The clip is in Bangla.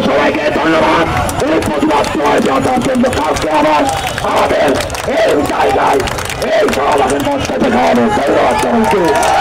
সবাইকে ধন্যবাদ। এই প্রতিবাদ সময় কালকে আবার আমাদের এই জায়গায় এই সমাবেশের মধ্যে দেখা হবে। ধন্যবাদ সবাইকে।